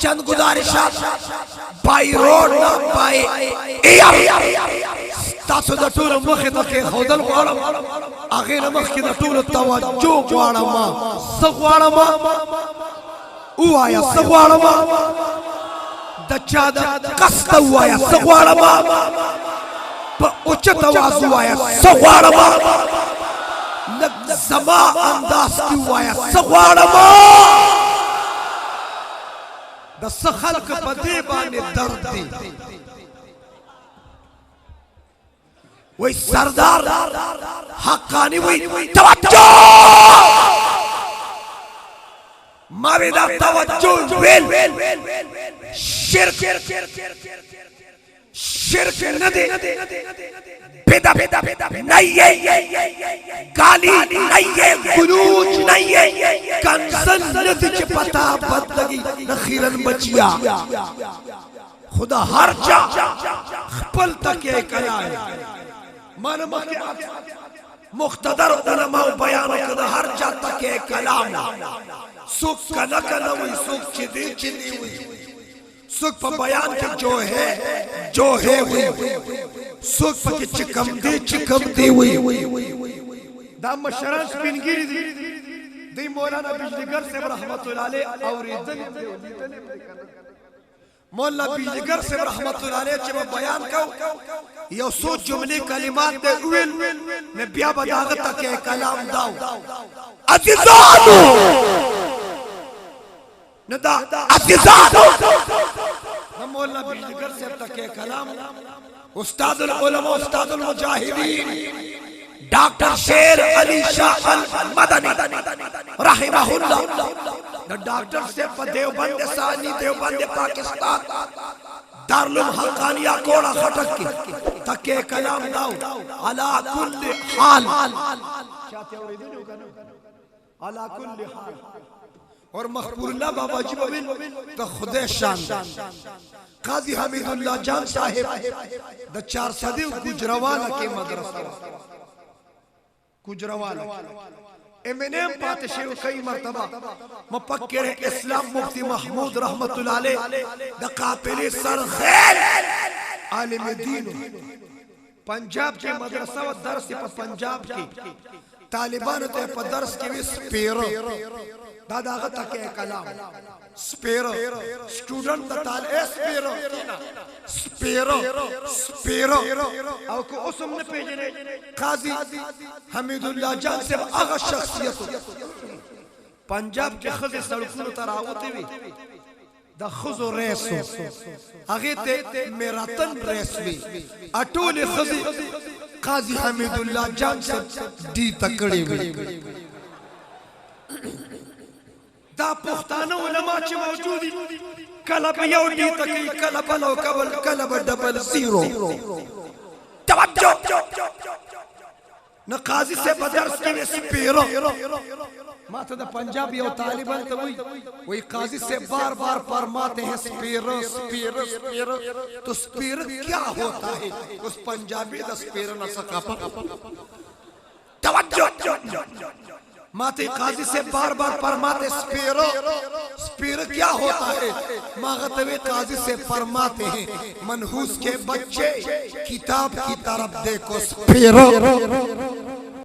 चंद गुजारिशात by road ना बाई تاسو د ټول مخې ته کېښودل غواړم هغې نه مخکې د ټولو توجه غواړم څه غواړم ووایه څه غواړم د چا د قصده ووایه څه غواړم په اوچت اواز ووایه څه غواړم لږ زما انداز کې ووایه څه غواړم د څه خلق په دې باندې درد دی وی سردار حقانی وی توجه ماوی دا توجه ویل شرک ندے بیدا نئیے گالی نئیے گلوچ نئیے کنسن ندی چھ پتا بد لگی نخیرن بچیا خدا ہر جا خپل تک ایک آئے مانا مقتدر علماء بیانو کدا ہر جا تک ایک کلام سوک کنا ہوئی سوک چدی ہوئی سوک پا بیان کے جو ہے ہوئی سوک پا کی چکم دی ہوئی دا مشران سپینگیری دی مولانا بجلیگر سے رحمت اللہ علیہ اور مولا بیجگر سے رحمت اللہ علیہ چھ بیان کو یو سو جملے کلمات دے اویل میں بیا بداغت تک کلام داو عزیزانو ندا عزیزانو مولا بیجگر سے تک کلام استاد العلماء استاد المجاہدین ڈاکٹر شیر علی شاہ المدنی رحمہ اللہ ڈاکٹر سے دیوبند ثانی دیوبند پاکستان دارالعلوم حقانیہ کوڑا خٹک کی تکے کلام داو علا کل حال علا کل حال اور مخبور اللہ بابا جی بابن تا خودے شان قاضی حمید اللہ جان صاحب دا 400 گجروالا کے مدرسہ گجروالا امینیم پاتشی و کئی مرتبہ مپکر اسلام مفتی محمود رحمت اللہ علیہ دا قابلی سرخیل عالم دین پنجاب کے مدرسہ و درس پا پنجاب کی طالبان تے پا درس کی بھی سپیرو دادا غطا کے کلام سپیرو سٹوڈنٹ دا طالب سپیرو او کو اسم نے پیجنے قاضی حمید اللہ جان سے اغا شخصیت پنجاب کے خز سڑکونو تراوتے بھی دا خزو ریسو اغیتے میراتن ریس بھی اٹول خزی قاضی حمید اللہ جان سے دی تکڑی بھی دا پختانو علماء چی موجودی کلب یو دی تکی کلب لو کبل کلب ڈبل زیرو توجہ نقاضی سے بدرس کی میں سپیرو ماتا دا پنجاب یو طالبان تا وہی قاضی سے بار بار فرماتے ہیں سپیرو تو سپیرو کیا ہوتا ہے اس پنجابی دا سپیرو نہ سکا توجہ ماتے قاضی سے بار بار فرماتے سپیرو کیا ہوتا ہے ماغتوی قاضی سے فرماتے ہیں منحوس کے بچے کتاب کی طرف دیکھو سپیرو